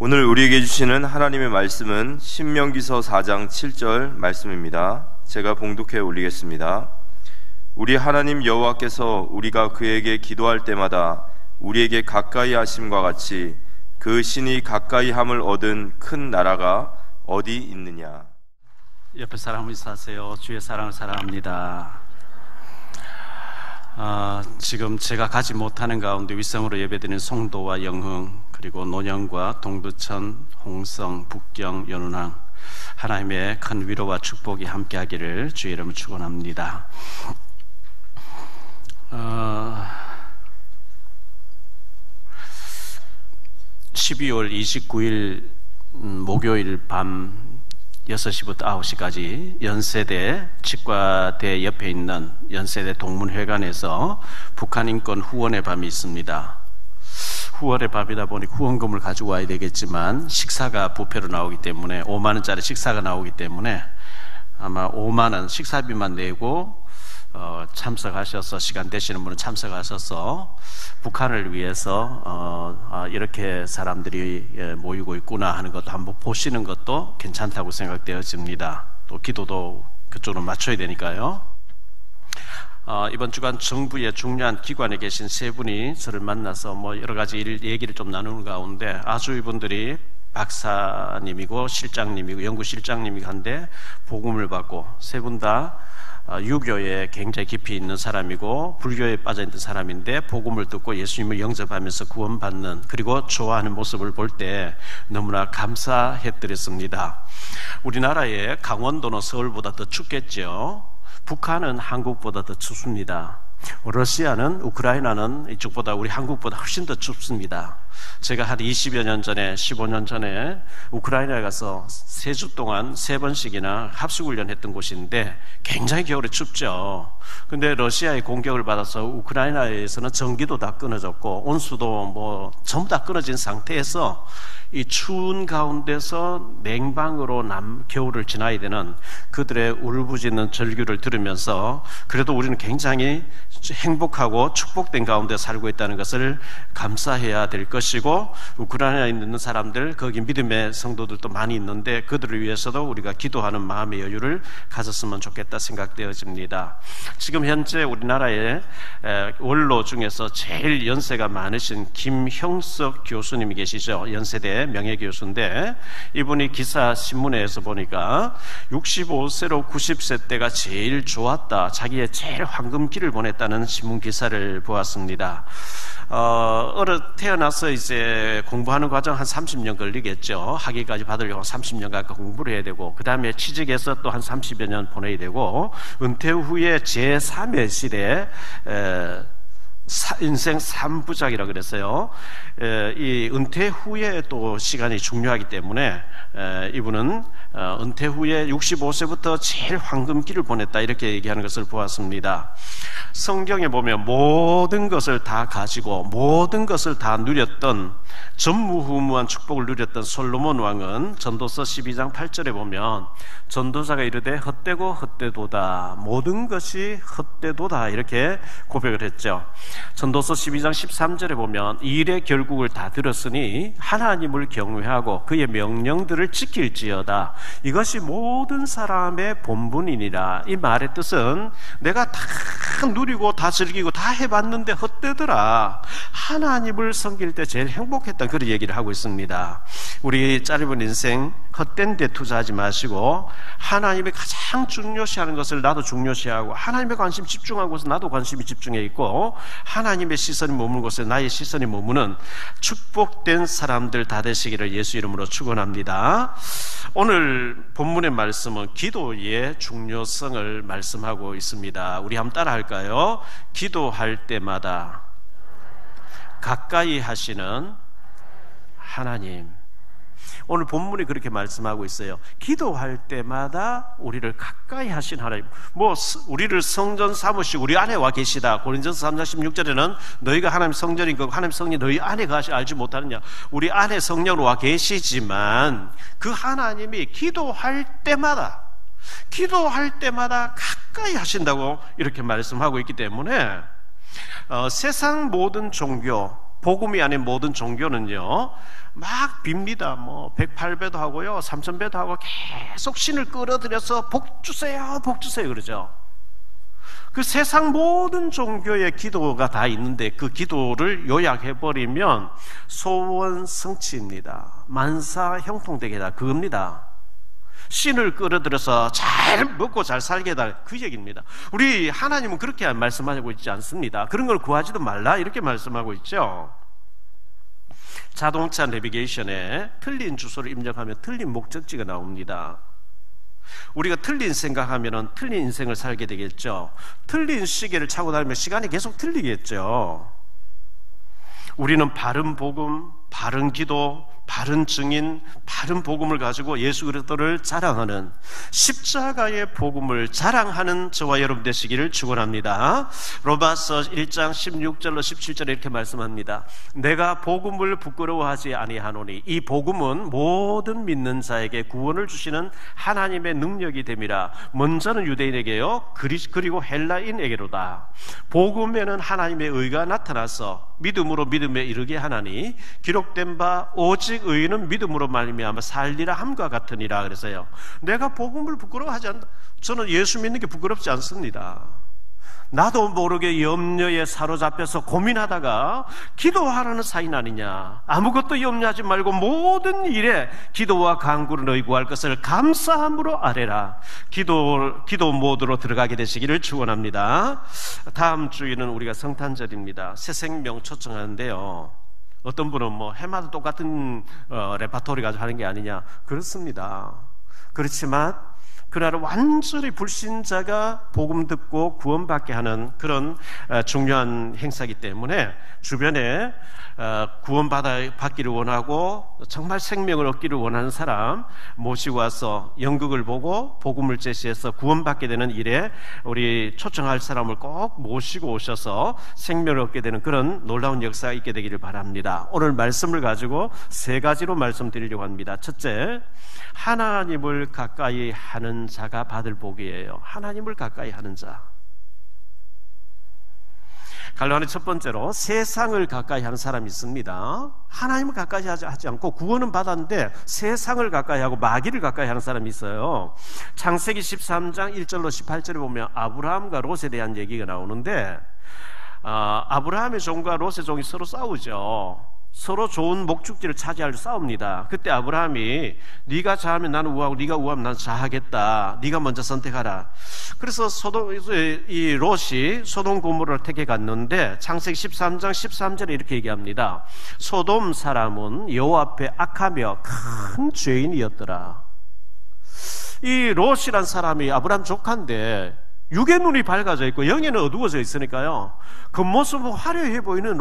오늘 우리에게 주시는 하나님의 말씀은 신명기서 4장 7절 말씀입니다. 제가 봉독해 올리겠습니다. 우리 하나님 여호와께서 우리가 그에게 기도할 때마다 우리에게 가까이 하심과 같이 그 신이 가까이 함을 얻은 큰 나라가 어디 있느냐. 옆에 사람을 인사하세요. 주의 사랑을 사랑합니다. 지금 제가 가지 못하는 가운데 위성으로 예배드리는 송도와 영흥, 그리고 논영과 동두천, 홍성, 북경, 연운항, 하나님의 큰 위로와 축복이 함께하기를 주의 이름으로 축원합니다. 12월 29일 목요일 밤 6시부터 9시까지 연세대 치과대 옆에 있는 연세대 동문회관에서 북한인권 후원의 밤이 있습니다. 후원의 밤이다 보니 후원금을 가지고 와야 되겠지만 식사가 부페로 나오기 때문에 5만 원짜리 식사가 나오기 때문에 아마 5만 원 식사비만 내고 참석하셔서, 시간 되시는 분은 참석하셔서 북한을 위해서 이렇게 사람들이 모이고 있구나 하는 것도 한번 보시는 것도 괜찮다고 생각되어집니다. 또 기도도 그쪽으로 맞춰야 되니까요. 이번 주간 정부의 중요한 기관에 계신 세 분이 저를 만나서 여러 가지 얘기를 좀 나누는 가운데, 아주 이분들이 박사님이고 실장님이고 연구실장님이고 한데 복음을 받고, 세 분 다 유교에 굉장히 깊이 있는 사람이고 불교에 빠져있는 사람인데 복음을 듣고 예수님을 영접하면서 구원받는, 그리고 좋아하는 모습을 볼 때 너무나 감사해드렸습니다. 우리나라의 강원도는 서울보다 더 춥겠죠. 북한은 한국보다 더 춥습니다. 러시아는, 우크라이나는 이쪽보다, 우리 한국보다 훨씬 더 춥습니다. 제가 한 20여 년 전에, 15년 전에 우크라이나에 가서 3주 동안 3번씩이나 합숙훈련 했던 곳인데 굉장히 겨울에 춥죠. 근데 러시아의 공격을 받아서 우크라이나에서는 전기도 다 끊어졌고 온수도 전부 다 끊어진 상태에서 이 추운 가운데서 냉방으로 겨울을 지나야 되는 그들의 울부짖는 절규를 들으면서 그래도 우리는 굉장히 행복하고 축복된 가운데 살고 있다는 것을 감사해야 될 것이고, 우크라이나에 있는 사람들, 거기 믿음의 성도들도 많이 있는데 그들을 위해서도 우리가 기도하는 마음의 여유를 가졌으면 좋겠다 생각되어집니다. 지금 현재 우리나라의 원로 중에서 제일 연세가 많으신 김형석 교수님이 계시죠. 연세대 명예교수인데 이분이 기사 신문에서 보니까 65세로 90세 때가 제일 좋았다, 자기의 제일 황금기를 보냈다는 신문 기사를 보았습니다. 태어나서 이제 공부하는 과정 한 30년 걸리겠죠. 학위까지 받으려고 30년 가까이 공부를 해야 되고, 그 다음에 취직해서 또 한 30여 년 보내야 되고, 은퇴 후에 제3의 시대 인생 3부작이라고 그랬어요. 이 은퇴 후에 또 시간이 중요하기 때문에 이분은 은퇴 후에 65세부터 제일 황금기를 보냈다, 이렇게 얘기하는 것을 보았습니다. 성경에 보면 모든 것을 다 가지고 모든 것을 다 누렸던, 전무후무한 축복을 누렸던 솔로몬 왕은 전도서 12장 8절에 보면 전도자가 이르되 헛되고 헛되도다, 모든 것이 헛되도다, 이렇게 고백을 했죠. 전도서 12장 13절에 보면 일의 결국을 다 들었으니 하나님을 경외하고 그의 명령들을 지킬지어다, 이것이 모든 사람의 본분이니라. 이 말의 뜻은 내가 다 누리고 다 즐기고 다 해봤는데 헛되더라, 하나님을 섬길 때 제일 행복했다, 그런 얘기를 하고 있습니다. 우리 짧은 인생 헛된 데 투자하지 마시고 하나님이 가장 중요시하는 것을 나도 중요시하고, 하나님의 관심 집중한 곳에 나도 관심이 집중해 있고, 하나님의 시선이 머무는 곳에 나의 시선이 머무는 축복된 사람들 다 되시기를 예수 이름으로 축원합니다. 오늘 본문의 말씀은 기도의 중요성을 말씀하고 있습니다. 우리 한번 따라 할까요? 기도할 때마다 가까이 하시는 하나님. 오늘 본문이 그렇게 말씀하고 있어요. 기도할 때마다 우리를 가까이 하신 하나님. 우리를 성전 삼으시고 우리 안에 와 계시다. 고린도서 3장 16절에는 너희가 하나님 성전인 거, 하나님 성령이 너희 안에 가시 알지 못하느냐. 우리 안에 성령으로 와 계시지만 그 하나님이 기도할 때마다 가까이 하신다고 이렇게 말씀하고 있기 때문에 세상 모든 종교, 복음이 아닌 모든 종교는요 막 빕니다. 뭐 108배도 하고요 3000배도 하고 계속 신을 끌어들여서 복 주세요 복 주세요 그러죠. 그 세상 모든 종교의 기도가 다 있는데 그 기도를 요약해버리면 소원 성취입니다. 만사 형통되게 해다 그겁니다. 신을 끌어들여서 잘 먹고 잘 살게 해다 그 얘기입니다. 우리 하나님은 그렇게 말씀하고 있지 않습니다. 그런 걸 구하지도 말라 이렇게 말씀하고 있죠. 자동차 내비게이션에 틀린 주소를 입력하면 틀린 목적지가 나옵니다. 우리가 틀린 생각하면 틀린 인생을 살게 되겠죠. 틀린 시계를 차고 다니면 시간이 계속 틀리겠죠. 우리는 바른 복음, 바른 기도, 바른 증인, 바른 복음을 가지고 예수 그리스도를 자랑하는 십자가의 복음을 자랑하는 저와 여러분 되시기를 축원합니다. 로마서 1장 16절로 17절에 이렇게 말씀합니다. 내가 복음을 부끄러워하지 아니하노니 이 복음은 모든 믿는 자에게 구원을 주시는 하나님의 능력이 됨이라. 먼저는 유대인에게요 그리고 헬라인에게로다. 복음에는 하나님의 의가 나타나서 믿음으로 믿음에 이르게 하나니 기록된 바 오직 의인은 믿음으로 말미암아 살리라 함과 같으니라. 그래서요 내가 복음을 부끄러워하지 않는다. 저는 예수 믿는 게 부끄럽지 않습니다. 나도 모르게 염려에 사로잡혀서 고민하다가 기도하라는 사인 아니냐, 아무것도 염려하지 말고 모든 일에 기도와 간구를 너희 구할 것을 감사함으로 아뢰라. 기도 모드로 들어가게 되시기를 축원합니다. 다음 주에는 우리가 성탄절입니다. 새 생명 초청하는데요, 어떤 분은 뭐 해마다 똑같은 레파토리 가지고 하는 게 아니냐, 그렇습니다. 그렇지만 그날은 완전히 불신자가 복음 듣고 구원받게 하는 그런 중요한 행사이기 때문에 주변에 구원받기를 원하고 정말 생명을 얻기를 원하는 사람 모시고 와서 연극을 보고 복음을 제시해서 구원받게 되는 일에 우리 초청할 사람을 꼭 모시고 오셔서 생명을 얻게 되는 그런 놀라운 역사가 있게 되기를 바랍니다. 오늘 말씀을 가지고 세 가지로 말씀드리려고 합니다. 첫째, 하나님을 가까이 하는 자가 받을 복이에요. 하나님을 가까이 하는 자. 갈로안의 첫 번째로 세상을 가까이 하는 사람이 있습니다. 하나님을 가까이 하지 않고 구원은 받았는데 세상을 가까이 하고 마귀를 가까이 하는 사람이 있어요. 창세기 13장 1절로 18절에 보면 아브라함과 롯에 대한 얘기가 나오는데 아브라함의 종과 롯의 종이 서로 싸우죠. 서로 좋은 목축지를 차지하려 싸웁니다. 그때 아브라함이 네가 자하면 나는 우하고 네가 우하면 나는 자하겠다. 네가 먼저 선택하라. 그래서 이 롯이 소돔 고모라를 택해 갔는데 창세기 13장 13절에 이렇게 얘기합니다. 소돔 사람은 여호와 앞에 악하며 큰 죄인이었더라. 이 롯이란 사람이 아브라함 조카인데 육의 눈이 밝아져 있고 영에는 어두워져 있으니까요, 겉모습은 화려해 보이는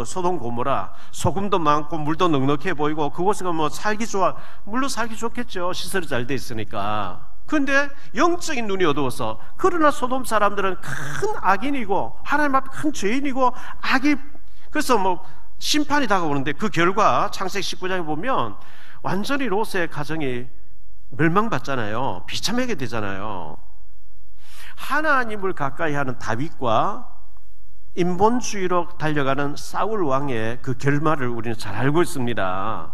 소돔 고모라, 소금도 많고 물도 넉넉해 보이고 그곳은 뭐 살기 좋아, 물론 살기 좋겠죠. 시설이 잘 돼 있으니까. 근데 영적인 눈이 어두워서, 그러나 소돔 사람들은 큰 악인이고 하나님 앞에 큰 죄인이고 악이, 그래서 뭐 심판이 다가오는데 그 결과 창세기 19장에 보면 완전히 롯의 가정이 멸망받잖아요. 비참하게 되잖아요. 하나님을 가까이 하는 다윗과 인본주의로 달려가는 사울 왕의 그 결말을 우리는 잘 알고 있습니다.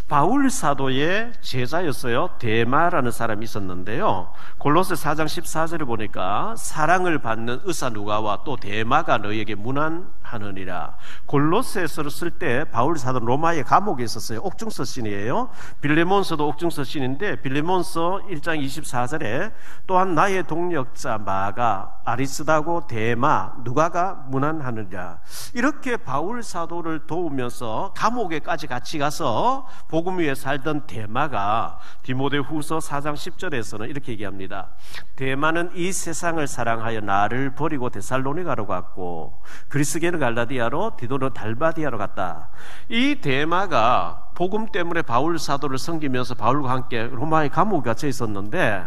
바울 사도의 제자였어요. 데마라는 사람이 있었는데요, 골로새 4장 14절에 보니까 사랑을 받는 의사 누가와 또 데마가 너희에게 문안하느니라. 골로새서를 쓸 때 바울 사도는 로마의 감옥에 있었어요. 옥중서신이에요. 빌레몬서도 옥중서신인데 빌레몬서 1장 24절에 또한 나의 동력자 마가, 아리스다고, 데마, 누가가 문안하느니라. 이렇게 바울 사도를 도우면서 감옥에까지 같이 가서 복음 위에 살던 데마가 디모데후서 4장 10절에서는 이렇게 얘기합니다. 데마는 이 세상을 사랑하여 나를 버리고 데살로니가로 갔고 그리스게는 갈라디아로, 디도는 달바디아로 갔다. 이 데마가 복음 때문에 바울 사도를 섬기면서 바울과 함께 로마의 감옥에 갇혀 있었는데,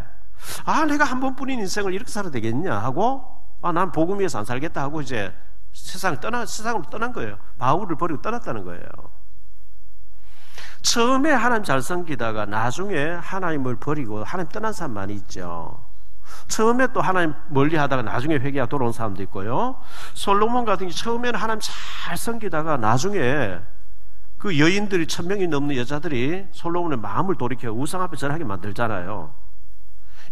내가 한 번뿐인 인생을 이렇게 살아야 되겠냐 하고, 난 복음 위에서 안 살겠다 하고 이제 세상으로 떠난 거예요. 바울을 버리고 떠났다는 거예요. 처음에 하나님 잘 섬기다가 나중에 하나님을 버리고 하나님 떠난 사람 많이 있죠. 처음에 또 하나님 멀리 하다가 나중에 회개하고 돌아온 사람도 있고요. 솔로몬 같은 경우 처음에는 하나님 잘 섬기다가 나중에 그 여인들이 1000명이 넘는 여자들이 솔로몬의 마음을 돌이켜 우상 앞에 절하게 만들잖아요.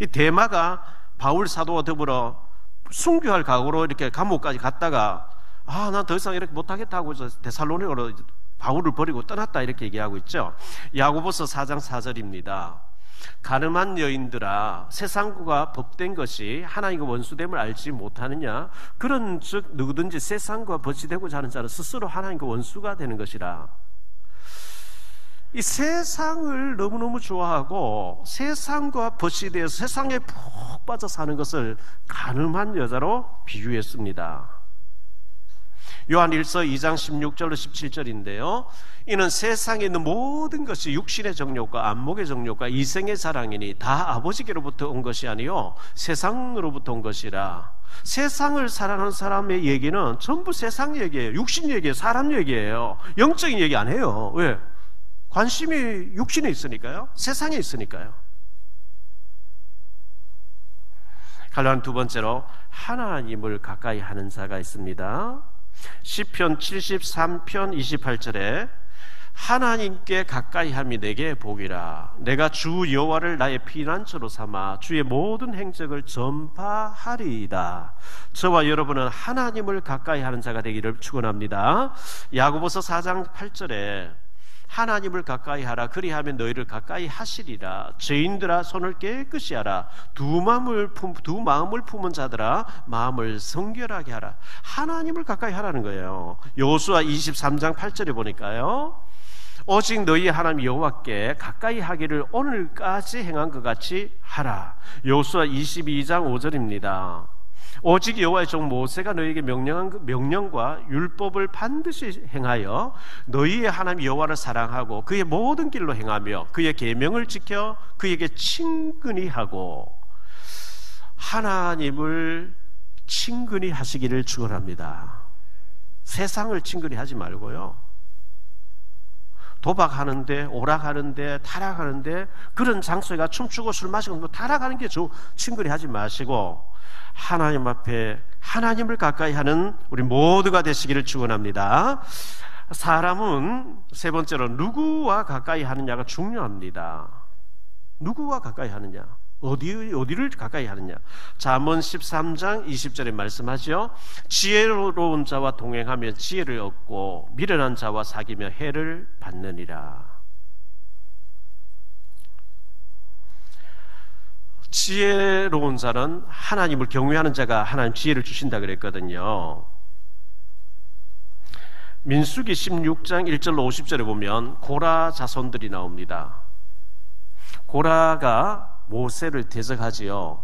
이 데마가 바울 사도와 더불어 순교할 각오로 이렇게 감옥까지 갔다가 난 더 이상 이렇게 못하겠다고 해서 데살로니가로 바울을 버리고 떠났다 이렇게 얘기하고 있죠. 야고보서 4장 4절입니다. 가늠한 여인들아, 세상과 법된 것이 하나님과 원수됨을 알지 못하느냐? 그런 즉 누구든지 세상과 벗이 되고자 하는 자는 스스로 하나님과 원수가 되는 것이라. 이 세상을 너무너무 좋아하고 세상과 벗이 되어서 세상에 푹 빠져 사는 것을 가늠한 여자로 비유했습니다. 요한 1서 2장 16절로 17절인데요. 이는 세상에 있는 모든 것이 육신의 정욕과 안목의 정욕과 이생의 자랑이니 다 아버지께로부터 온 것이 아니요 세상으로부터 온 것이라. 세상을 사랑하는 사람의 얘기는 전부 세상 얘기예요. 육신 얘기예요. 사람 얘기예요. 영적인 얘기 안 해요. 왜? 관심이 육신에 있으니까요. 세상에 있으니까요. 갈라는 두 번째로 하나님을 가까이 하는 자가 있습니다. 시편 73편 28절에 하나님께 가까이 함이 내게 복이라. 내가 주 여호와를 나의 피난처로 삼아 주의 모든 행적을 전파하리이다. 저와 여러분은 하나님을 가까이 하는 자가 되기를 축원합니다. 야고보서 4장 8절에 하나님을 가까이 하라. 그리하면 너희를 가까이 하시리라. 죄인들아 손을 깨끗이 하라. 두 마음을 품은 자들아 마음을 성결하게 하라. 하나님을 가까이 하라는 거예요. 여호수아 23장 8절에 보니까요, 오직 너희 하나님 여호와께 가까이 하기를 오늘까지 행한 것 같이 하라. 여호수아 22장 5절입니다. 오직 여호와의 종 모세가 너희에게 명령한 명령과 율법을 반드시 행하여 너희의 하나님 여호와를 사랑하고 그의 모든 길로 행하며 그의 계명을 지켜 그에게 친근히 하고. 하나님을 친근히 하시기를 축원합니다. 세상을 친근히 하지 말고요, 도박하는데 오락하는데 타락하는데 그런 장소에 가 춤추고 술 마시고 타락하는 게 친근히 하지 마시고 하나님 앞에 하나님을 가까이 하는 우리 모두가 되시기를 축원합니다. 사람은 세 번째로 누구와 가까이 하느냐가 중요합니다. 누구와 가까이 하느냐, 어디를 가까이 하느냐. 잠언 13장 20절에 말씀하죠. 지혜로운 자와 동행하며 지혜를 얻고 미련한 자와 사귀며 해를 받느니라. 지혜로운 자는 하나님을 경외하는 자가 하나님 지혜를 주신다 그랬거든요. 민수기 16장 1절로 50절에 보면 고라 자손들이 나옵니다. 고라가 모세를 대적하지요.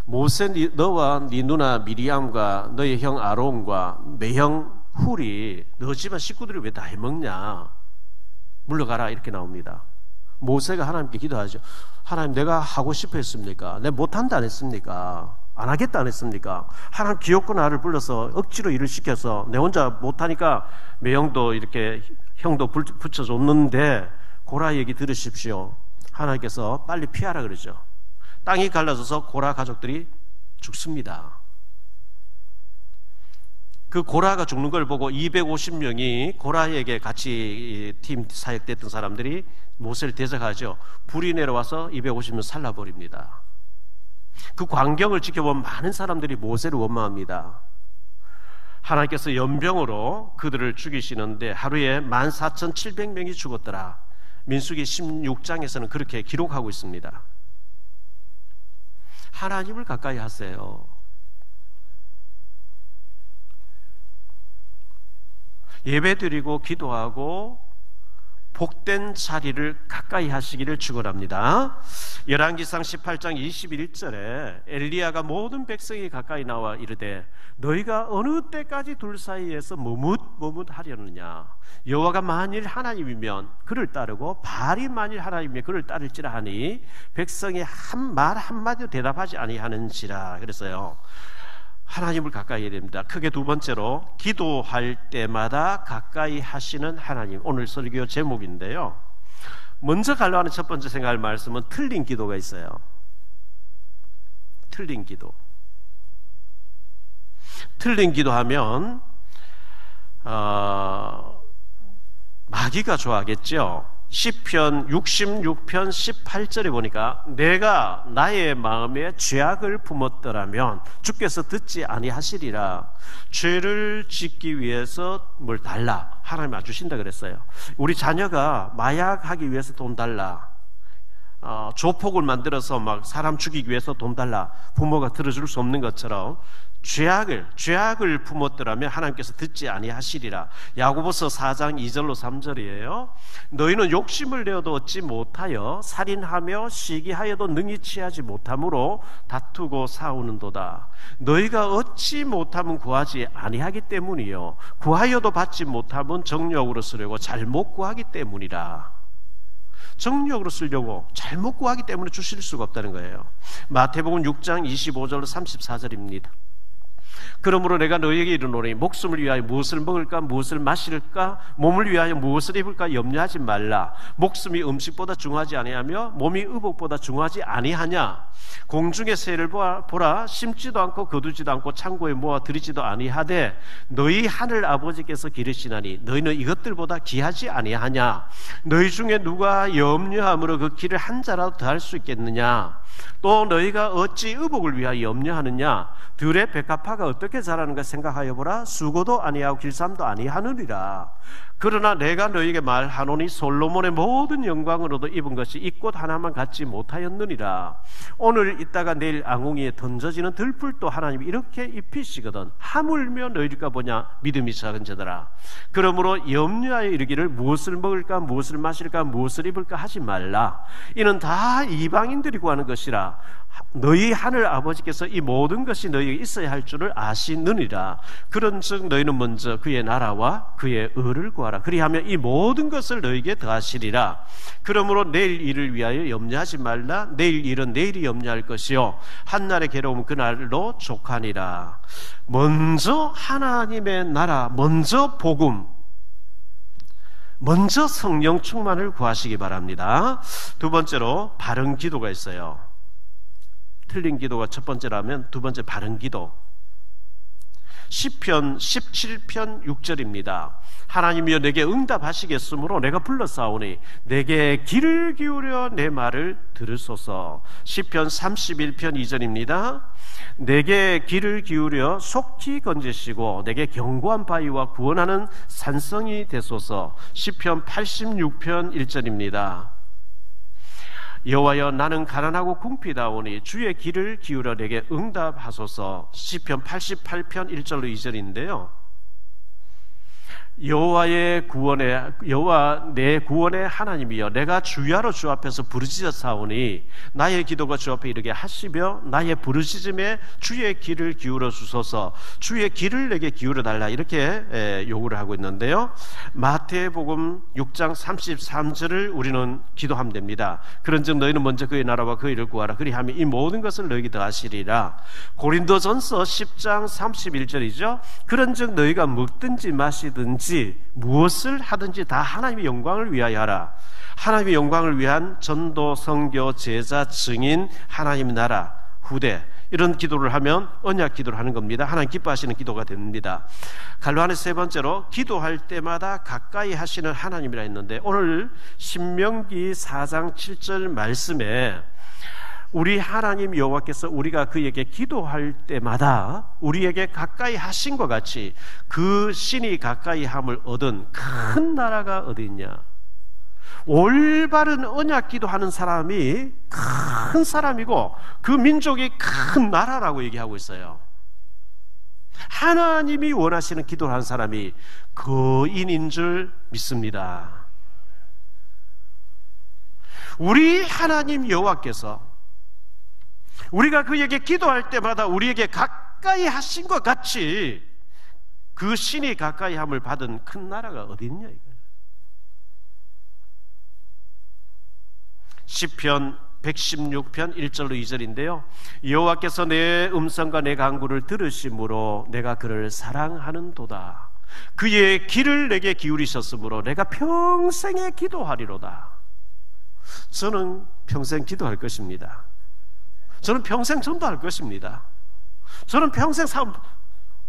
모세, 너와 네 누나 미리암과 너의 형 아론과 매형 훌이 너 집안 식구들이 왜 다 해먹냐, 물러가라, 이렇게 나옵니다. 모세가 하나님께 기도하죠. 하나님, 내가 하고 싶어 했습니까? 내가 못한다 안 했습니까? 안 하겠다 안 했습니까? 하나님 기어코 나를 불러서 억지로 일을 시켜서 내 혼자 못하니까 매형도 이렇게 형도 붙여줬는데 고라 얘기 들으십시오. 하나님께서 빨리 피하라 그러죠. 땅이 갈라져서 고라 가족들이 죽습니다. 그 고라가 죽는 걸 보고 250명이 고라에게 같이 팀 사역됐던 사람들이 모세를 대적하죠. 불이 내려와서 250명 살라버립니다. 그 광경을 지켜본 많은 사람들이 모세를 원망합니다. 하나님께서 연병으로 그들을 죽이시는데 하루에 14,700명이 죽었더라. 민수기 16장에서는 그렇게 기록하고 있습니다. 하나님을 가까이 하세요. 예배드리고 기도하고 복된 자리를 가까이 하시기를 축원합니다. 열왕기상 18장 21절에 엘리야가 모든 백성이 가까이 나와 이르되 너희가 어느 때까지 둘 사이에서 머뭇하려느냐. 여호와가 만일 하나님이면 그를 따르고 바알이 만일 하나님이면 그를 따를지라 하니 백성이 말 한마디도 대답하지 아니하는지라. 그래서요, 하나님을 가까이 해야 됩니다. 크게 두 번째로 기도할 때마다 가까이 하시는 하나님. 오늘 설교 제목인데요, 먼저 가려고 하는 첫 번째 생각할 말씀은 틀린 기도가 있어요. 틀린 기도. 틀린 기도하면 마귀가 좋아하겠죠. 시편 66편 18절에 보니까 내가 나의 마음에 죄악을 품었더라면 주께서 듣지 아니하시리라. 죄를 짓기 위해서 뭘 달라, 하나님 안 주신다 그랬어요. 우리 자녀가 마약하기 위해서 돈 달라, 조폭을 만들어서 막 사람 죽이기 위해서 돈 달라, 부모가 들어줄 수 없는 것처럼 죄악을 품었더라면 하나님께서 듣지 아니하시리라. 야고보서 4장 2절로 3절이에요. 너희는 욕심을 내어도 얻지 못하여 살인하며 시기하여도 능히 취하지 못함으로 다투고 싸우는도다. 너희가 얻지 못하면 구하지 아니하기 때문이요 구하여도 받지 못하면 정욕으로 쓰려고 잘못 구하기 때문이라. 정욕으로 쓰려고 잘못 구하기 때문에 주실 수가 없다는 거예요. 마태복음 6장 25절로 34절입니다. 그러므로 내가 너희에게 이르노니 목숨을 위하여 무엇을 먹을까 무엇을 마실까 몸을 위하여 무엇을 입을까 염려하지 말라. 목숨이 음식보다 중하지 아니하며 몸이 의복보다 중하지 아니하냐. 공중의 새를 보라. 심지도 않고 거두지도 않고 창고에 모아 들이지도 아니하되 너희 하늘 아버지께서 기르시나니 너희는 이것들보다 귀하지 아니하냐. 너희 중에 누가 염려함으로 그 길을 한 자라도 더할 수 있겠느냐. 또 너희가 어찌 의복을 위하여 염려하느냐. 들의 백합화가 어떻게 자라는가 생각하여 보라. 수고도 아니하고 길쌈도 아니하느니라. 그러나 내가 너희에게 말하노니 솔로몬의 모든 영광으로도 입은 것이 이 꽃 하나만 갖지 못하였느니라. 오늘 있다가 내일 앙웅이에 던져지는 들풀도 하나님이 이렇게 입히시거든. 하물며 너희가 보냐 믿음이 작은 자들아. 그러므로 염려하여 이르기를 무엇을 먹을까 무엇을 마실까 무엇을 입을까 하지 말라. 이는 다 이방인들이 구하는 것이라. 너희 하늘 아버지께서 이 모든 것이 너희에게 있어야 할 줄을 아시느니라. 그런즉 너희는 먼저 그의 나라와 그의 의를 구하라. 그리하면 이 모든 것을 너희에게 더하시리라. 그러므로 내일 일을 위하여 염려하지 말라. 내일 일은 내일이 염려할 것이요 한날의 괴로움은 그날로 족하니라. 먼저 하나님의 나라, 먼저 복음, 먼저 성령 충만을 구하시기 바랍니다. 두 번째로 바른 기도가 있어요. 틀린 기도가 첫 번째라면 두 번째 바른 기도. 시편 17편 6절입니다. 하나님이여 내게 응답하시겠으므로 내가 불러싸오니 내게 귀를 기울여 내 말을 들으소서. 시편 31편 2절입니다. 내게 귀를 기울여 속히 건지시고 내게 견고한 바위와 구원하는 산성이 되소서. 시편 86편 1절입니다. 여호와여 나는 가난하고 궁핍하오니 주의 귀를 기울여 내게 응답하소서. 시편 88편 1절로 2절인데요. 여호와 내 구원의 하나님이여 내가 주야로 주 앞에서 부르짖었사오니 나의 기도가 주 앞에 이르게 하시며 나의 부르짖음에 주의 귀를 기울여 주소서. 주의 귀를 내게 기울여 달라 이렇게 요구를 하고 있는데요. 마태복음 6장 33절을 우리는 기도하면 됩니다. 그런즉 너희는 먼저 그의 나라와 그의 일을 구하라. 그리하면 이 모든 것을 너희에게 더하시리라. 고린도전서 10장 31절이죠. 그런즉 너희가 먹든지 마시든지 무엇을 하든지 다 하나님의 영광을 위하여 하라. 하나님의 영광을 위한 전도, 선교, 제자, 증인, 하나님의 나라, 후대 이런 기도를 하면 언약 기도를 하는 겁니다. 하나님 기뻐하시는 기도가 됩니다. 갈로안의 세 번째로 기도할 때마다 가까이 하시는 하나님이라 했는데 오늘 신명기 4장 7절 말씀에 우리 하나님 여호와께서 우리가 그에게 기도할 때마다 우리에게 가까이 하신 것 같이 그 신이 가까이 함을 얻은 큰 나라가 어디 있냐. 올바른 언약 기도하는 사람이 큰 사람이고 그 민족이 큰 나라라고 얘기하고 있어요. 하나님이 원하시는 기도를 하는 사람이 거인인 줄 믿습니다. 우리 하나님 여호와께서 우리가 그에게 기도할 때마다 우리에게 가까이 하신 것 같이 그 신이 가까이 함을 받은 큰 나라가 어디 있냐 이거예요. 시편 116편 1절로 2절인데요. 여호와께서 내 음성과 내 간구를 들으심으로 내가 그를 사랑하는도다. 그의 귀를 내게 기울이셨으므로 내가 평생에 기도하리로다. 저는 평생 기도할 것입니다. 저는 평생 전도할 것입니다. 저는 평생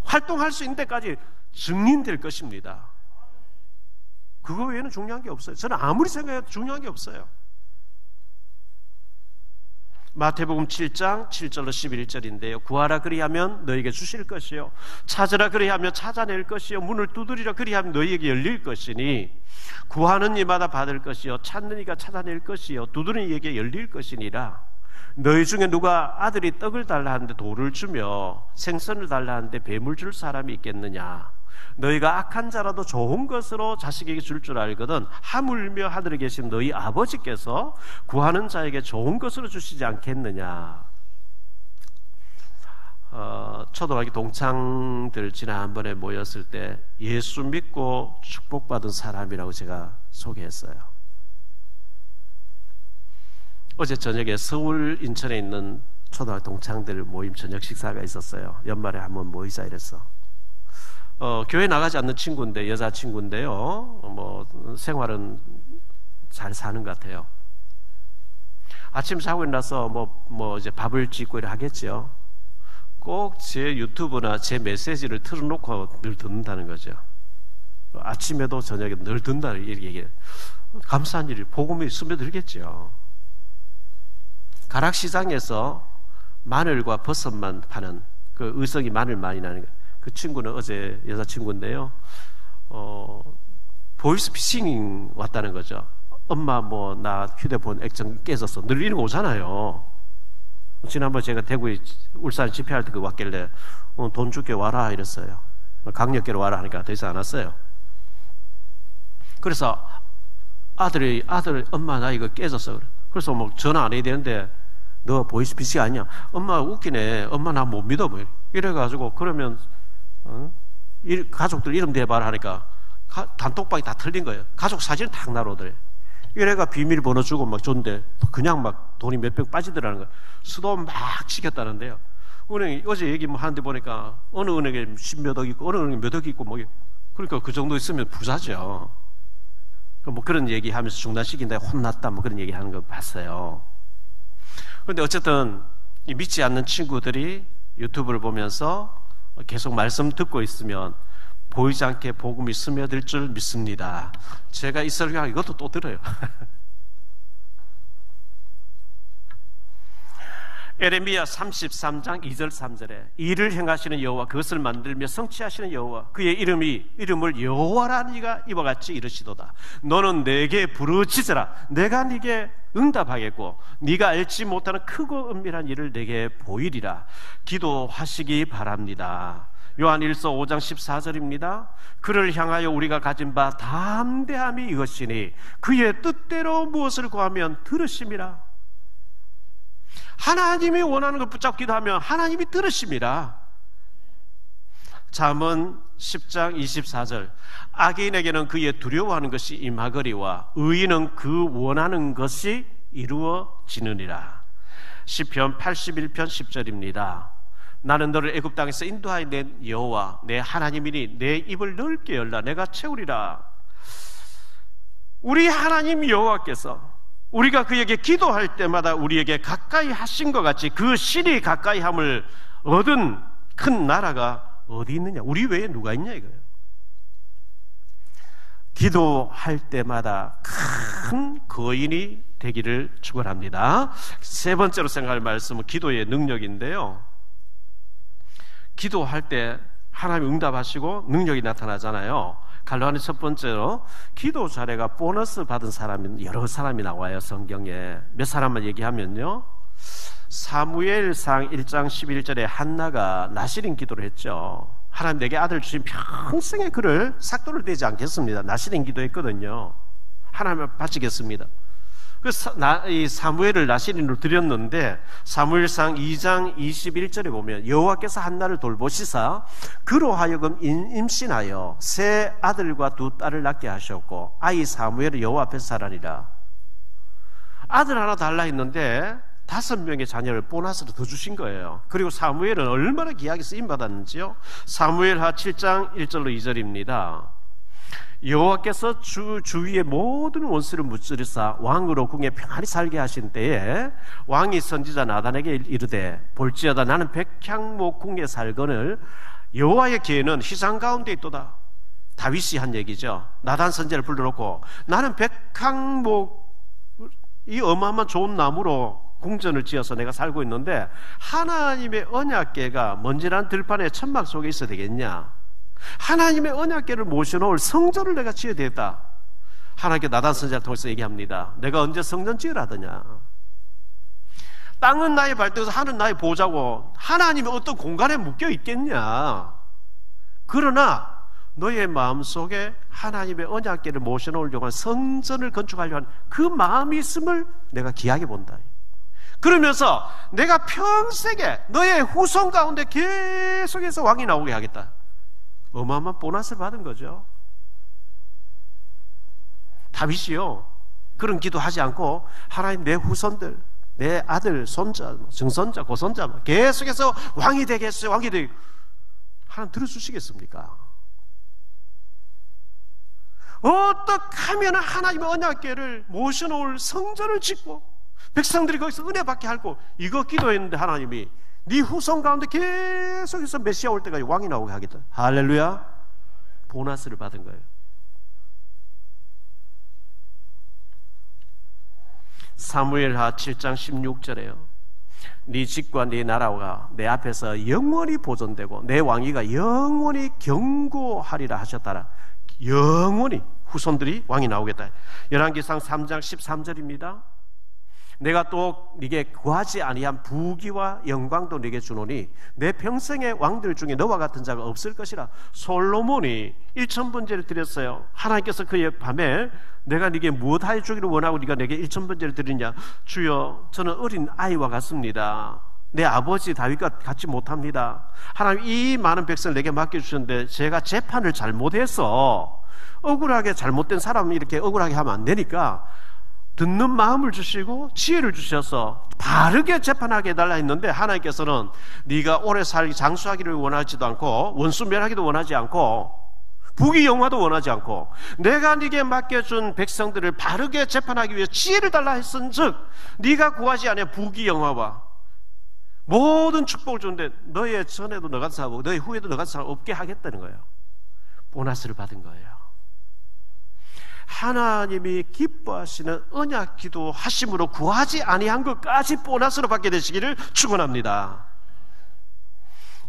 활동할 수 있는 데까지 증인될 것입니다. 그거 외에는 중요한 게 없어요. 저는 아무리 생각해도 중요한 게 없어요. 마태복음 7장 7절로 11절인데요. 구하라 그리하면 너에게 주실 것이요, 찾으라 그리하면 찾아낼 것이요, 문을 두드리라 그리하면 너희에게 열릴 것이니, 구하는 이마다 받을 것이요, 찾는 이가 찾아낼 것이요, 두드리는 이에게 열릴 것이니라. 너희 중에 누가 아들이 떡을 달라 하는데 돌을 주며 생선을 달라 하는데 뱀을 줄 사람이 있겠느냐? 너희가 악한 자라도 좋은 것으로 자식에게 줄 줄 알거든 하물며 하늘에 계신 너희 아버지께서 구하는 자에게 좋은 것으로 주시지 않겠느냐. 초등학교 동창들 지난번에 모였을 때 예수 믿고 축복받은 사람이라고 제가 소개했어요. 어제 저녁에 서울 인천에 있는 초등학교 동창들 모임 저녁 식사가 있었어요. 연말에 한번 모이자 이랬어. 교회 나가지 않는 친구인데, 여자 친구인데요. 뭐 생활은 잘 사는 것 같아요. 아침 자고 일어나서 뭐 이제 밥을 짓고 이래 하겠죠. 꼭 제 유튜브나 제 메시지를 틀어놓고 늘 듣는다는 거죠. 아침에도 저녁에 늘 듣는다는 얘기예요. 감사한 일이 복음이 스며들겠죠. 가락시장에서 마늘과 버섯만 파는 그 의성이 마늘 많이 나는 거. 그 친구는 어제 여자친구인데요. 보이스피싱 왔다는 거죠. 엄마 뭐 나 휴대폰 액정 깨졌어. 늘 이런 거 오잖아요. 지난번 제가 대구에 울산 집회할 때 그 왔길래 돈 줄게 와라 이랬어요. 강력계로 와라 하니까 더 이상 안 왔어요. 그래서 아들 엄마 나 이거 깨졌어. 그래서 뭐 전화 안 해야 되는데 너 보이스피싱 아니야? 엄마 웃기네. 엄마 나 못 믿어. 뭐 이래가지고 그러면 가족들 이름 대봐라 하니까 단톡방이 다 틀린 거예요. 가족 사진 탁 나오더래. 이래가 비밀번호 주고 막 줬는데 그냥 막 돈이 몇백 빠지더라는 거예요. 수도 막 치겠다는데요. 은행 어제 얘기 뭐 하는데 보니까 어느 은행에 10몇 억 있고 어느 은행에 몇 억 있고 뭐 그러니까 그 정도 있으면 부자죠. 뭐 그런 얘기 하면서 중단시킨다 혼났다 뭐 그런 얘기 하는 거 봤어요. 그런데 어쨌든 이 믿지 않는 친구들이 유튜브를 보면서 계속 말씀 듣고 있으면 보이지 않게 복음이 스며들 줄 믿습니다. 제가 이 설교하고 이것도 또 들어요. 에레미야 33장 2절 3절에 일을 행하시는 여호와, 그것을 만들며 성취하시는 여호와, 그의 이름을 여호와라는 이가 이와 같이 이르시도다. 너는 내게 부르짖으라. 내가 네게 응답하겠고 네가 알지 못하는 크고 은밀한 일을 내게 보이리라. 기도하시기 바랍니다. 요한 1서 5장 14절입니다. 그를 향하여 우리가 가진 바 담대함이 이것이니 그의 뜻대로 무엇을 구하면 들으심이라. 하나님이 원하는 걸 붙잡고 기도하면 하나님이 들으심이라. 잠언 10장 24절 악인에게는 그의 두려워하는 것이 임하거리와 의인은 그 원하는 것이 이루어지느니라. 시편 81편 10절입니다. 나는 너를 애굽 땅에서 인도하여 낸 여호와 내 하나님이니 내 입을 넓게 열라 내가 채우리라. 우리 하나님 여호와께서 우리가 그에게 기도할 때마다 우리에게 가까이 하신 것 같이 그 신이 가까이 함을 얻은 큰 나라가 어디 있느냐? 우리 외에 누가 있냐 이거예요. 기도할 때마다 큰 거인이 되기를 축원합니다. 세 번째로 생각할 말씀은 기도의 능력인데요. 기도할 때 하나님이 응답하시고 능력이 나타나잖아요. 갈로아니 첫 번째로 기도 자례가 보너스 받은 사람이 여러 사람이 나와요. 성경에 몇 사람만 얘기하면요, 사무엘상 1장 11절에 한나가 나시린 기도를 했죠. 하나님 내게 아들 주신 평생의 그를 삭도를 대지 않겠습니다. 나시린 기도했거든요. 하나님 바치겠습니다. 이 사무엘을 나시린으로 드렸는데 사무엘상 2장 21절에 보면 여호와께서 한나를 돌보시사 그로 하여금 임신하여 세 아들과 두 딸을 낳게 하셨고 아이 사무엘은 여호와 앞에서 자라니라. 아들 하나 달라 했는데 5명의 자녀를 보너스로 더 주신 거예요. 그리고 사무엘은 얼마나 귀하게 쓰임받았는지요. 사무엘하 7장 1절로 2절입니다. 여호와께서 주위의 모든 원수를 무찌르사 왕으로 궁에 평안히 살게 하신 때에 왕이 선지자 나단에게 이르되 볼지어다 나는 백향목 궁에 살거늘 여호와의 계는 희상 가운데 있도다. 다윗이 한 얘기죠. 나단 선지자를 불러놓고 나는 백향목 이 어마어마한 좋은 나무로 궁전을 지어서 내가 살고 있는데 하나님의 언약궤가 먼지난 들판의 천막 속에 있어야 되겠냐? 하나님의 언약궤를 모셔놓을 성전을 내가 지어야 되겠다. 하나님께 나단 선지자를 통해서 얘기합니다. 내가 언제 성전 지으라더냐? 땅은 나의 발등에서 하늘은 나의 보좌고 하나님이 어떤 공간에 묶여 있겠냐? 그러나 너의 마음속에 하나님의 언약궤를 모셔놓으려고 하는 성전을 건축하려고 하는 그 마음이 있음을 내가 귀하게 본다. 그러면서 내가 평생에 너의 후손 가운데 계속해서 왕이 나오게 하겠다. 어마어마한 보너스를 받은 거죠. 다윗이요 그런 기도하지 않고 하나님 내 후손들, 내 아들, 손자, 증손자, 고손자 계속해서 왕이 되겠어요. 왕이 되겠어요. 하나님 들어주시겠습니까? 어떻게 하면 하나님의 언약궤를 모셔놓을 성전을 짓고 백성들이 거기서 은혜 받게 하고 이거 기도했는데 하나님이 네 후손 가운데 계속해서 메시아 올 때까지 왕이 나오게 하겠다. 할렐루야. 보너스를 받은 거예요. 사무엘하 7장 16절에요 네 집과 네 나라가 내 앞에서 영원히 보존되고 내 왕위가 영원히 견고하리라 하셨다라. 영원히 후손들이 왕이 나오겠다. 열왕기상 3장 13절입니다. 내가 또 네게 구하지 아니한 부귀와 영광도 네게 주노니 내 평생의 왕들 중에 너와 같은 자가 없을 것이라. 솔로몬이 1000번제를 드렸어요. 하나님께서 그의 밤에 내가 네게 무엇하여 주기를 원하고 네가 내게 1000번제를 드리냐? 주여 저는 어린 아이와 같습니다. 내 아버지 다윗과 같지 못합니다. 하나님 이 많은 백성을 내게 맡겨주셨는데 제가 재판을 잘못해서 억울하게 잘못된 사람을 이렇게 억울하게 하면 안 되니까 듣는 마음을 주시고 지혜를 주셔서 바르게 재판하게 해달라 했는데 하나님께서는 네가 오래 살기 장수하기를 원하지도 않고 원수 멸하기도 원하지 않고 부귀 영화도 원하지 않고 내가 네게 맡겨준 백성들을 바르게 재판하기 위해 지혜를 달라 했은즉 네가 구하지 않아 부귀 영화와 모든 축복을 주는데 너의 전에도 너 같은 사람 너의 후에도 너 같은 사람 없게 하겠다는 거예요. 보너스를 받은 거예요. 하나님이 기뻐하시는 언약 기도하심으로 구하지 아니한 것까지 보너스로 받게 되시기를 축원합니다.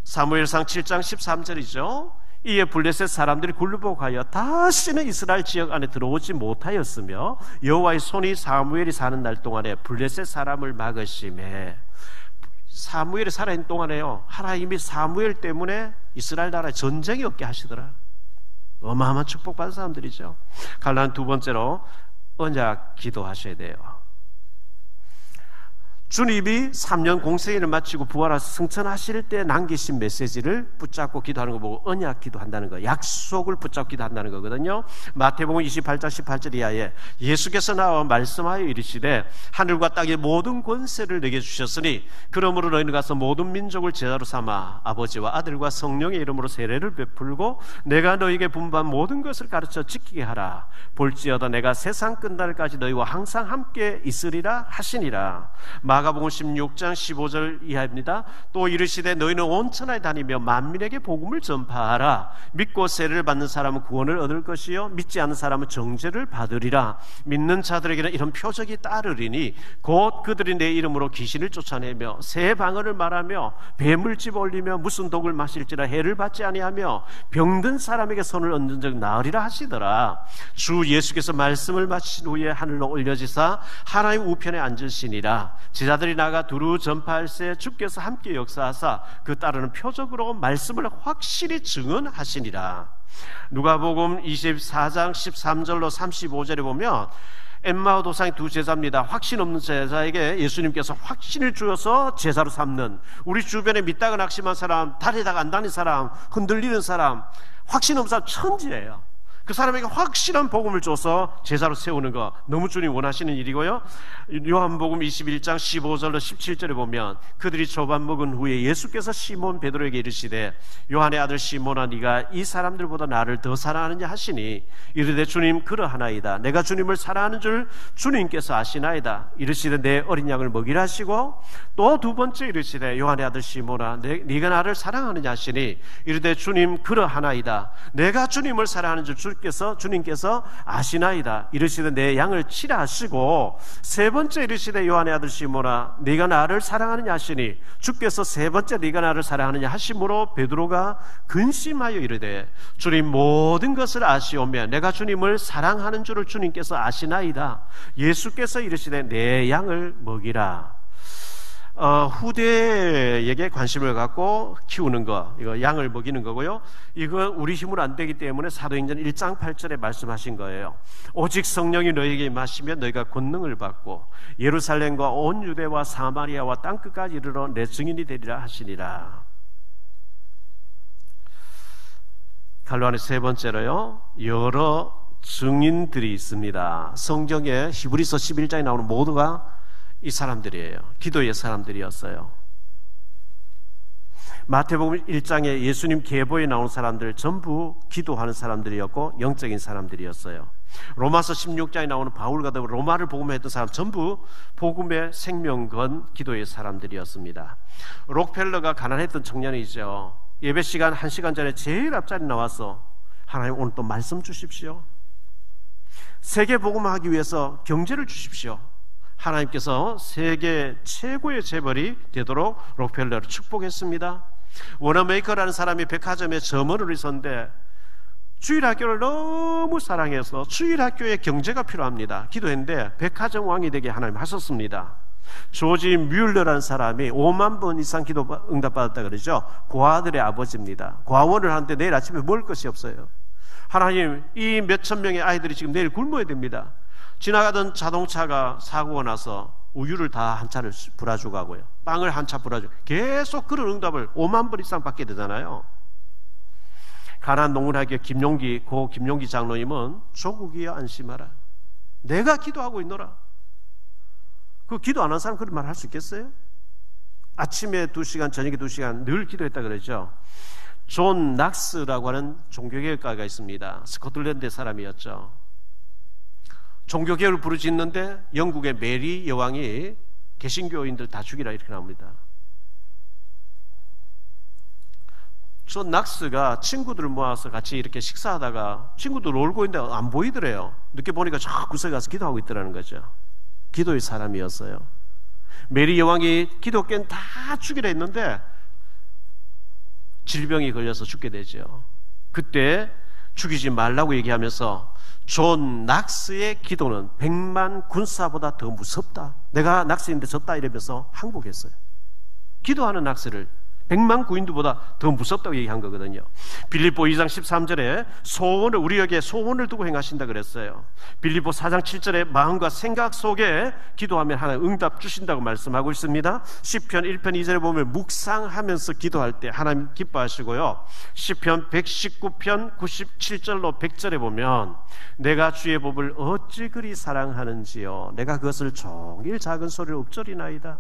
사무엘상 7장 13절이죠. 이에 블레셋 사람들이 굴복하여 다시는 이스라엘 지역 안에 들어오지 못하였으며 여호와의 손이 사무엘이 사는 날 동안에 블레셋 사람을 막으심에 사무엘이 살아있는 동안에요 하나님이 사무엘 때문에 이스라엘 나라에 전쟁이 없게 하시더라. 어마어마한 축복받은 사람들이죠. 갈라는 두 번째로 언약 기도하셔야 돼요. 주님이 3년 공생애를 마치고 부활하셔서 승천하실 때 남기신 메시지를 붙잡고 기도하는 거 보고 언약 기도한다는 거, 약속을 붙잡고 기도한다는 거거든요. 마태복음 28장 18절 이하에 예수께서 나와 말씀하여 이르시되 하늘과 땅의 모든 권세를 내게 주셨으니 그러므로 너희는 가서 모든 민족을 제자로 삼아 아버지와 아들과 성령의 이름으로 세례를 베풀고 내가 너희에게 분부한 모든 것을 가르쳐 지키게 하라. 볼지어다 내가 세상 끝날까지 너희와 항상 함께 있으리라 하시니라. 마가복음 16장 15절 이하입니다. 또 이르시되 너희는 온 천하에 다니며 만민에게 복음을 전파하라. 믿고 세례를 받는 사람은 구원을 얻을 것이요 믿지 않는 사람은 정죄를 받으리라. 믿는 자들에게는 이런 표적이 따르리니 곧 그들이 내 이름으로 귀신을 쫓아내며 새 방언을 말하며 뱀을 집어올리며 무슨 독을 마실지라 해를 받지 아니하며 병든 사람에게 손을 얹은 적 나으리라 하시더라. 주 예수께서 말씀을 마친 후에 하늘로 올려지사 하나님 우편에 앉으시니라. 제자들이 나가 두루 전파할새 주께서 함께 역사하사 그 따르는 표적으로 말씀을 확실히 증언하시니라. 누가복음 24장 13절로 35절에 보면 엠마오 도상의 두 제자입니다. 확신 없는 제자에게 예수님께서 확신을 주어서 제자로 삼는, 우리 주변에 믿다가 낙심한 사람, 다리다가 안 다니는 사람, 흔들리는 사람, 확신 없는 사람 천지예요. 그 사람에게 확실한 복음을 줘서 제자로 세우는 거 너무 주님 원하시는 일이고요. 요한복음 21장 15절로 17절에 보면 그들이 조반 먹은 후에 예수께서 시몬 베드로에게 이르시되 요한의 아들 시몬아 네가 이 사람들보다 나를 더 사랑하느냐 하시니 이르되 주님 그러하나이다. 내가 주님을 사랑하는 줄 주님께서 아시나이다. 이르시되 내 어린 양을 먹이라 하시고 또 두 번째 이르시되 요한의 아들 시몬아 네가 나를 사랑하느냐 하시니 이르되 주님 그러하나이다. 내가 주님을 사랑하는 줄 주님께서 아시나이다. 이르시되 내 양을 치라 하시고 세 번째 이르시되 요한의 아들 시몬아 네가 나를 사랑하느냐 하시니 주께서 세 번째 네가 나를 사랑하느냐 하심으로 베드로가 근심하여 이르되 주님 모든 것을 아시오며 내가 주님을 사랑하는 줄을 주님께서 아시나이다. 예수께서 이르시되 내 양을 먹이라. 후대에게 관심을 갖고 키우는 거, 이거 양을 먹이는 거고요. 이거 우리 힘으로 안 되기 때문에 사도행전 1장 8절에 말씀하신 거예요. 오직 성령이 너희에게 임하시면 너희가 권능을 받고 예루살렘과 온 유대와 사마리아와 땅끝까지 이르러 내 증인이 되리라 하시니라. 갈로안의 세 번째로요, 여러 증인들이 있습니다. 성경에 히브리서 11장에 나오는 모두가 이 사람들이에요. 기도의 사람들이었어요. 마태복음 1장에 예수님 계보에 나온 사람들 전부 기도하는 사람들이었고 영적인 사람들이었어요. 로마서 16장에 나오는 바울과 더불어 로마를 복음했던 사람 전부 복음의 생명 건 기도의 사람들이었습니다. 록펠러가 가난했던 청년이죠. 예배 시간 1시간 전에 제일 앞자리 나와서 하나님 오늘 또 말씀 주십시오. 세계 복음하기 위해서 경제를 주십시오. 하나님께서 세계 최고의 재벌이 되도록 록펠러를 축복했습니다. 워너메이커라는 사람이 백화점에 점원을 있었는데 주일학교를 너무 사랑해서 주일학교에 경제가 필요합니다. 기도했는데 백화점 왕이 되게 하나님 하셨습니다. 조지 뮬러라는 사람이 5만 번 이상 기도 응답받았다 그러죠. 고아들의 아버지입니다. 고아원을 하는데 내일 아침에 먹을 것이 없어요. 하나님, 이 몇천 명의 아이들이 지금 내일 굶어야 됩니다. 지나가던 자동차가 사고가 나서 우유를 다 한 차를 불아주고 가고요, 빵을 한 차 불아주고, 계속 그런 응답을 5만 번 이상 받게 되잖아요. 가난 농문학교 김용기 장로님은 조국이여 안심하라, 내가 기도하고 있노라. 그 기도 안 한 사람 그런 말 할 수 있겠어요? 아침에 2시간, 저녁에 2시간 늘 기도했다 그러죠. 존 낙스라고 하는 종교개혁가가 있습니다. 스코틀랜드 사람이었죠. 종교개혁을 부르짖는데 영국의 메리 여왕이 개신교인들 다 죽이라 이렇게 나옵니다. 존 낙스가 친구들을 모아서 같이 이렇게 식사하다가 친구들 놀고 있는데 안 보이더래요. 늦게 보니까 저 구석에 가서 기도하고 있더라는 거죠. 기도의 사람이었어요. 메리 여왕이 기독교인 다 죽이라 했는데 질병이 걸려서 죽게 되죠. 그때 죽이지 말라고 얘기하면서 존 낙스의 기도는 100만 군사보다 더 무섭다, 내가 낙스인데 졌다 이러면서 항복했어요. 기도하는 낙스를 100만 구인들보다 더 무섭다고 얘기한 거거든요. 빌립보 2장 13절에 소원을, 우리에게 소원을 두고 행하신다 그랬어요. 빌립보 4장 7절에 마음과 생각 속에 기도하면 하나님 응답 주신다고 말씀하고 있습니다. 시편 1편 2절에 보면 묵상하면서 기도할 때 하나님 기뻐하시고요. 시편 119편 97절로 100절에 보면 내가 주의 법을 어찌 그리 사랑하는지요, 내가 그것을 종일 작은 소리로 읊조리나이다.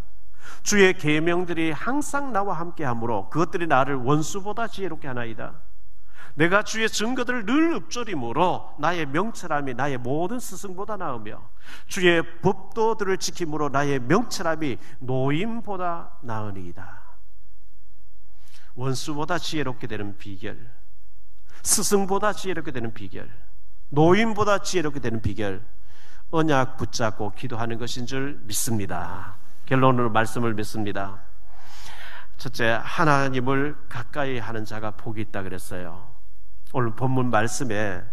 주의 계명들이 항상 나와 함께하므로 그것들이 나를 원수보다 지혜롭게 하나이다. 내가 주의 증거들을 늘 읊조림으로 나의 명철함이 나의 모든 스승보다 나으며 주의 법도들을 지킴으로 나의 명철함이 노인보다 나으니이다. 원수보다 지혜롭게 되는 비결, 스승보다 지혜롭게 되는 비결, 노인보다 지혜롭게 되는 비결, 언약 붙잡고 기도하는 것인 줄 믿습니다. 결론으로 말씀을 맺습니다. 첫째, 하나님을 가까이 하는 자가 복이 있다 그랬어요. 오늘 본문 말씀에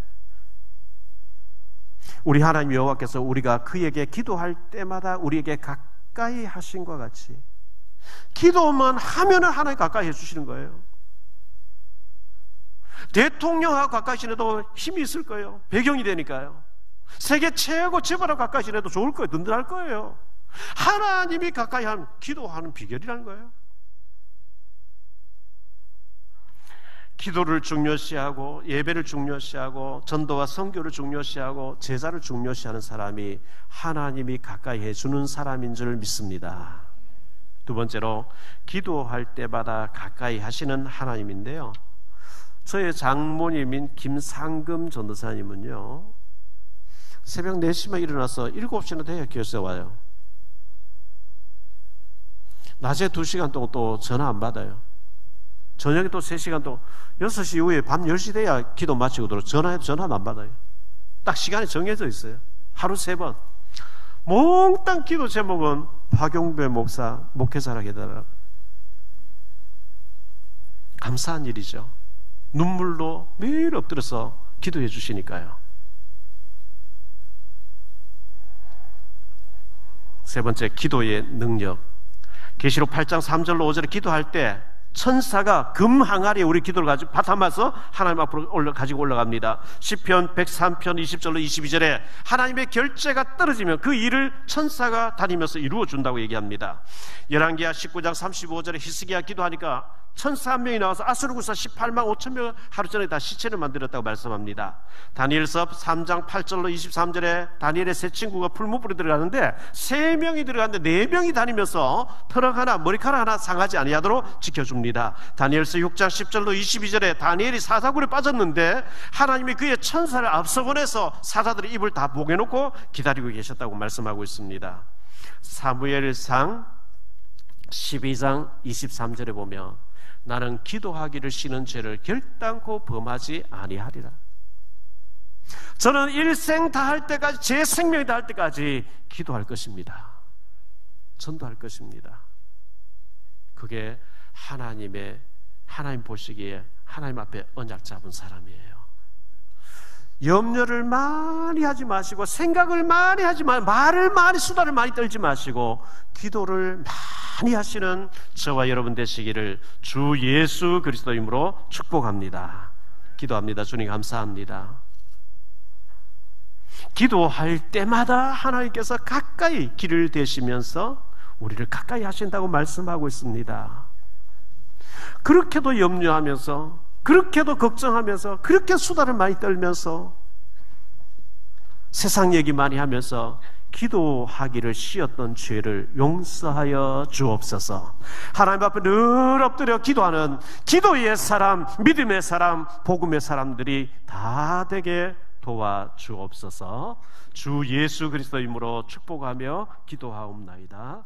우리 하나님 여호와께서 우리가 그에게 기도할 때마다 우리에게 가까이 하신 것 같이 기도만 하면은 하나님 가까이 해주시는 거예요. 대통령하고 가까이 지내도 힘이 있을 거예요. 배경이 되니까요. 세계 최고 재벌하고 가까이 지내도 좋을 거예요. 든든할 거예요. 하나님이 가까이 하는, 기도하는 비결이라는 거예요. 기도를 중요시하고 예배를 중요시하고 전도와 선교를 중요시하고 제자를 중요시하는 사람이 하나님이 가까이 해주는 사람인 줄 믿습니다. 두 번째로 기도할 때마다 가까이 하시는 하나님인데요, 저의 장모님인 김상금 전도사님은요, 새벽 4시만 일어나서 7시나 돼야 교회에 와요. 낮에 2시간 동안 또 전화 안 받아요. 저녁에 또 3시간 동안 6시 이후에 밤 10시 돼야 기도 마치고 들어 전화해도 전화는 안 받아요. 딱 시간이 정해져 있어요. 하루 3번. 몽땅 기도 제목은 박용배 목사 목회자라 해달라고. 감사한 일이죠. 눈물로 매일 엎드려서 기도해 주시니까요. 세 번째, 기도의 능력. 계시록 8장 3절로 5절에 기도할 때 천사가 금 항아리에 우리 기도를 가지고 받아마서 하나님 앞으로 가지고 올라갑니다. 시편 103편 20절로 22절에 하나님의 결제가 떨어지면 그 일을 천사가 다니면서 이루어 준다고 얘기합니다. 열왕기하 19장 35절에 히스기야 기도하니까 천사 한 명이 나와서 아수르군사 18만 5천 명 하루 전에 다 시체를 만들었다고 말씀합니다. 다니엘서 3장 8절로 23절에 다니엘의 세 친구가 풀무불에 들어가는데 3명이 들어갔는데 4명이 다니면서 털럭 하나 머리카락 하나 상하지 아니하도록 지켜줍니다. 다니엘서 6장 10절로 22절에 다니엘이 사자굴에 빠졌는데 하나님이 그의 천사를 앞서 보내서 사자들의 입을 다 목여놓고 기다리고 계셨다고 말씀하고 있습니다. 사무엘상 12장 23절에 보면 나는 기도하기를 싫은 죄를 결단코 범하지 아니하리라. 저는 일생 다할 때까지, 제 생명이 다할 때까지 기도할 것입니다. 전도할 것입니다. 그게 하나님 보시기에 하나님 앞에 언약 잡은 사람이에요. 염려를 많이 하지 마시고 생각을 많이 하지 마시고 말을 많이 수다를 많이 떨지 마시고 기도를 많이 하시는 저와 여러분 되시기를 주 예수 그리스도 이름으로 축복합니다. 기도합니다. 주님 감사합니다. 기도할 때마다 하나님께서 가까이 길을 대시면서 우리를 가까이 하신다고 말씀하고 있습니다. 그렇게도 염려하면서, 그렇게도 걱정하면서, 그렇게 수다를 많이 떨면서, 세상 얘기 많이 하면서 기도하기를 쉬었던 죄를 용서하여 주옵소서. 하나님 앞에 늘 엎드려 기도하는 기도의 사람, 믿음의 사람, 복음의 사람들이 다 되게 도와주옵소서. 주 예수 그리스도 이름으로 축복하며 기도하옵나이다.